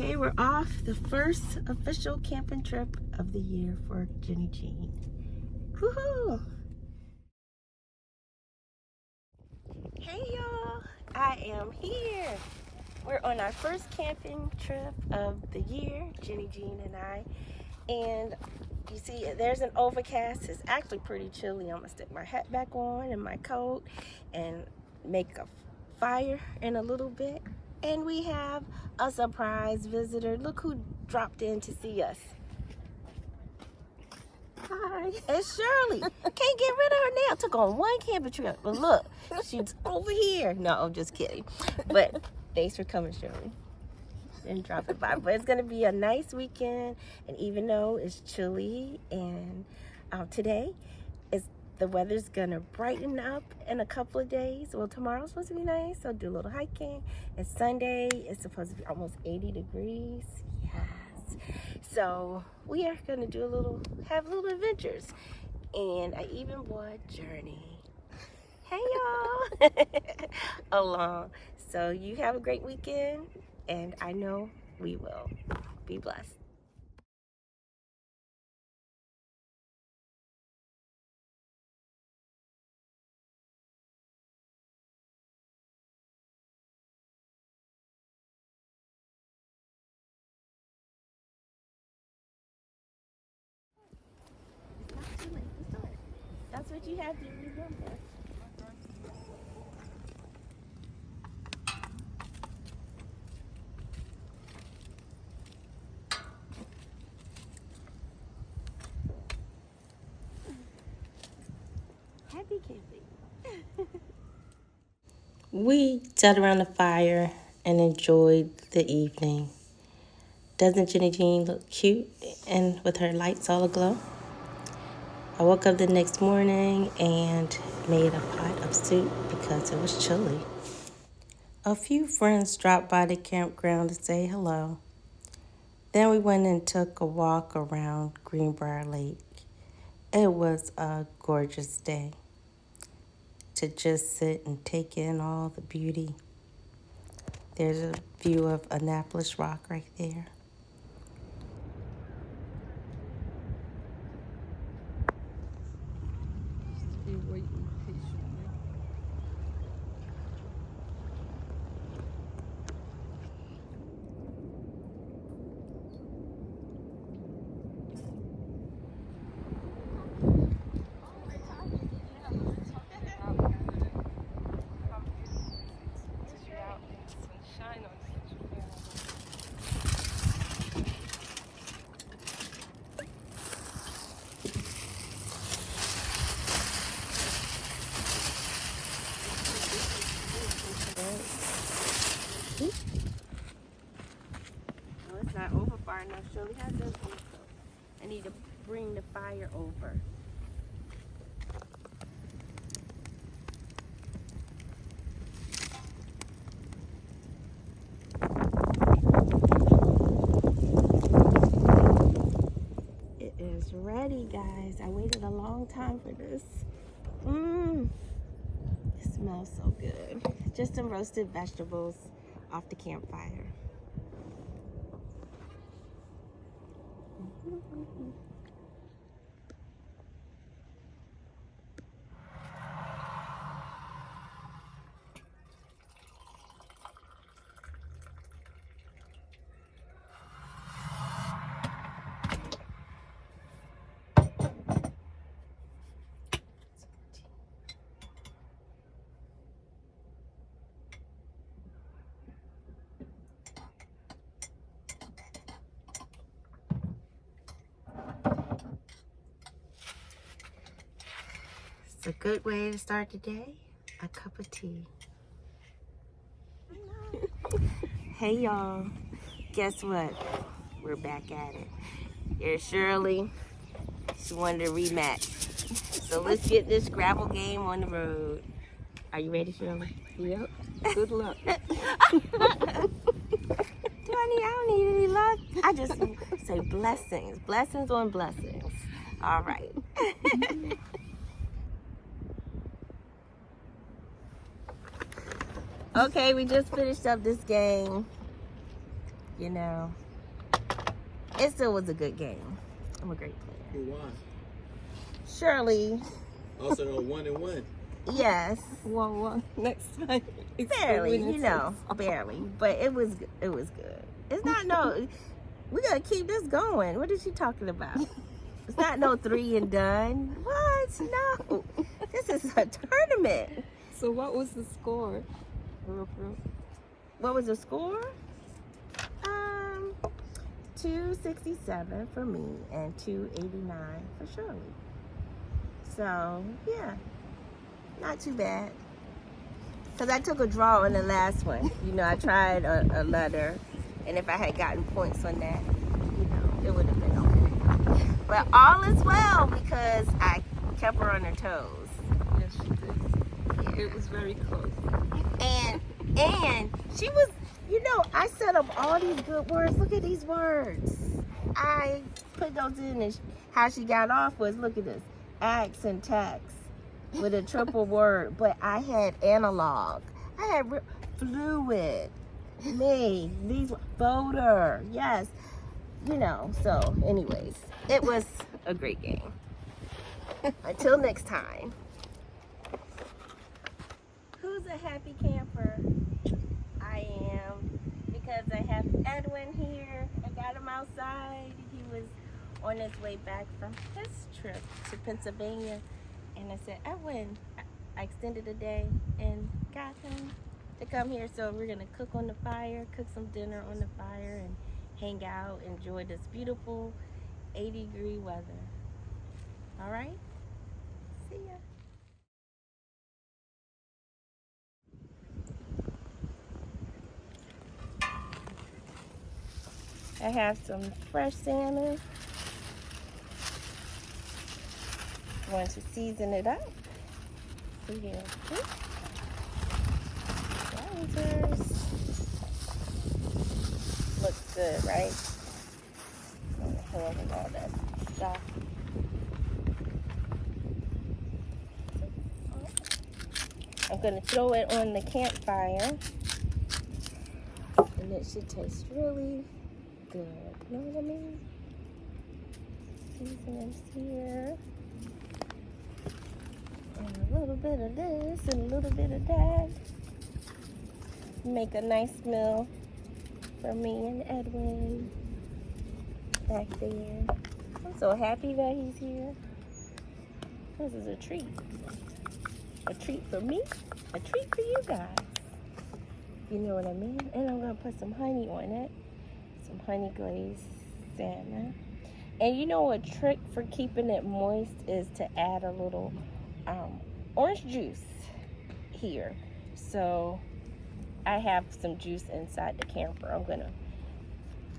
Okay, we're off the first official camping trip of the year for Jenny Jean. Woohoo! Hey y'all, I am here. We're on our first camping trip of the year, Jenny Jean and I. And you see, there's an overcast. It's actually pretty chilly. I'm gonna stick my hat back on and my coat and make a fire in a little bit. And we have a surprise visitor. Look who dropped in to see us. Hi. It's Shirley. Can't get rid of her now. Took on one camping trip. But look, she's over here. No, I'm just kidding. But thanks for coming, Shirley. And dropping by. But it's going to be a nice weekend. And even though it's chilly and today, the weather's going to brighten up in a couple of days. Well, tomorrow's supposed to be nice. So do a little hiking. And Sunday is supposed to be almost 80 degrees. Yes. So we are going to have little adventures. And I even brought Journey. Hey y'all. Along. So you have a great weekend. And I know we will. Be blessed. It's not too late to start. That's what you have to remember. Happy camping. We sat around the fire and enjoyed the evening. Doesn't Jenny Jean look cute and with her lights all aglow? I woke up the next morning and made a pot of soup because it was chilly. A few friends dropped by the campground to say hello. Then we went and took a walk around Greenbrier Lake. It was a gorgeous day to just sit and take in all the beauty. There's a view of Annapolis Rock right there. Be waiting patiently. No, it's not over far enough. Shirley has those also. I need to bring the fire over. It is ready, guys. I waited a long time for this. It smells so good. Just some roasted vegetables off the campfire. It's a good way to start the day. A cup of tea. Hey y'all. Guess what? We're back at it. Here's Shirley. She wanted a rematch. So let's get this Scrabble game on the road. Are you ready, Shirley? Yep. Good luck. I don't need any luck. I just say blessings. Blessings on blessings. All right. Okay, we just finished up this game. you know, it still was a good game. I'm a great player. Who won? Shirley, Also, no 1-1. yes, 1-1 next time. It's the barely, winner you know, takes. barely, but it was good. It's not no. We gotta keep this going. What is she talking about? It's not no 3 and done. What? No, this is a tournament. So what was the score? Real. What was the score? 267 for me and 289 for Shirley. So yeah, not too bad. Cause I took a draw on the last one. You know, I tried a letter, and if I had gotten points on that, you know, it would have been okay. But all is well because I kept her on her toes. Yes, she did. It was very close. And she was, you know, I set up all these good words. Look at these words. I put those in, and how she got off was, look at this, ax and tax with a triple word. But I had analog. I had fluid. Me. These voter. Yes. You know. So, anyways, it was a great game. Until next time. Who's a happy camper? I am, because I have Edwin here. I got him outside. He was on his way back from his trip to Pennsylvania, and I said, Edwin, I extended a day and got him to come here. So we're gonna cook on the fire, cook some dinner on the fire, and hang out, enjoy this beautiful 80-degree weather. All right? See ya. I have some fresh salmon. Going to season it up. See here. Wowzers. Looks good, right? On the hill and all that stuff. I'm going to throw it on the campfire. And it should taste really good. You know what I mean? Seasonings here. And a little bit of this and a little bit of that. Make a nice meal for me and Edwin back there. I'm so happy that he's here. This is a treat. A treat for me, a treat for you guys. You know what I mean? And I'm gonna put some honey on it. Some honey glazed salmon. And you know, a trick for keeping it moist is to add a little orange juice here. So I have some juice inside the camper. I'm gonna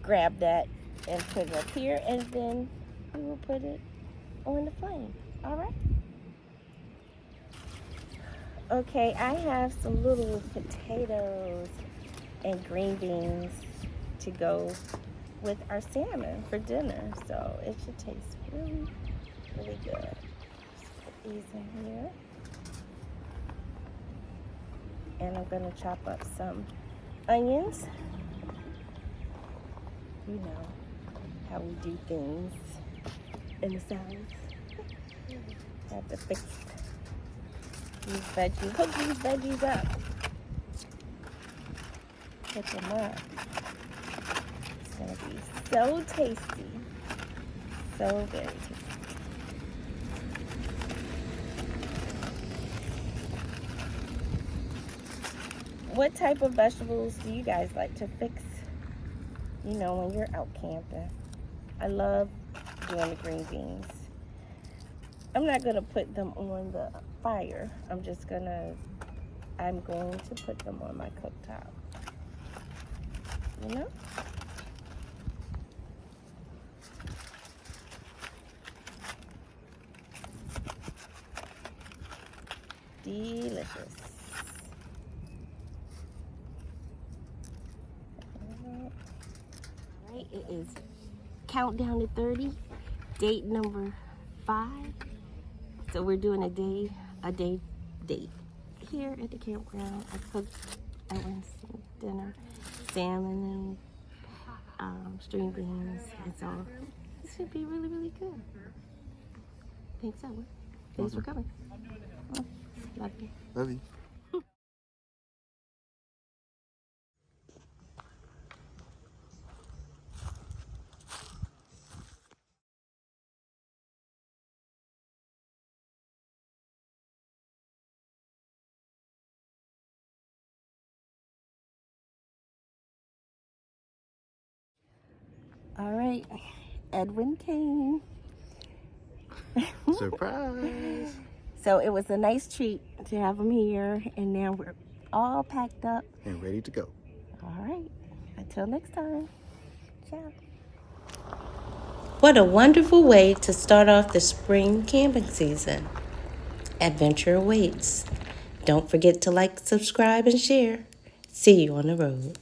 grab that and put it up here, and then we will put it on the flame. All right? Okay, I have some little potatoes and green beans to go with our salmon for dinner. So it should taste really, really good. Just put these in here. And I'm gonna chop up some onions. You know how we do things in the South. Have to fix these veggies. Hook these veggies up. Put them up. It's gonna be so tasty. So very tasty. What type of vegetables do you guys like to fix, you know, when you're out camping? I love doing the green beans. I'm not gonna put them on the fire. I'm going to put them on my cooktop. You know? Delicious. All right, it is countdown to 30, date number 5. So we're doing a day date here at the campground. I cooked Edwin's dinner, salmon and string beans, and so it should be really, really good. Think so. Thanks for coming. Love you. Love you. All right, Edwin came. Surprise. So it was a nice treat to have him here, and now we're all packed up. And ready to go. All right, until next time. Ciao. What a wonderful way to start off the spring camping season. Adventure awaits. Don't forget to like, subscribe, and share. See you on the road.